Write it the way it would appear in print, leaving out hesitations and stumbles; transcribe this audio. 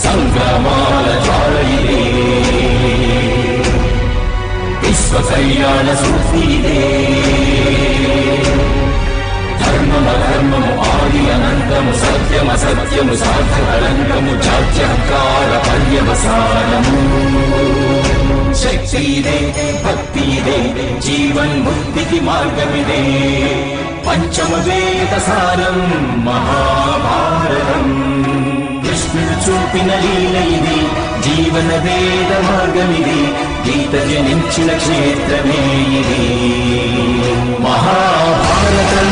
సంగ్రామాల జ్వాల ఇదే, విశ్వ కళ్యాణ సూక్తి ఇదే. ధర్మము ఆది అనంతము, సత్యము సార్థకలంకము, జాత్యహంకార పర్యవసానము. శక్తి ఇదే, భక్తి ఇదే, జీవన్ముక్తికి మార్గమిదే. పంచమ వేద సారం మహాభారతం. కృష్ణుడు చూపిన లీల ఇది, జీవన వేద మార్గమిది. గీత జనించిన క్షేత్రమే ఇది మహాభారతం.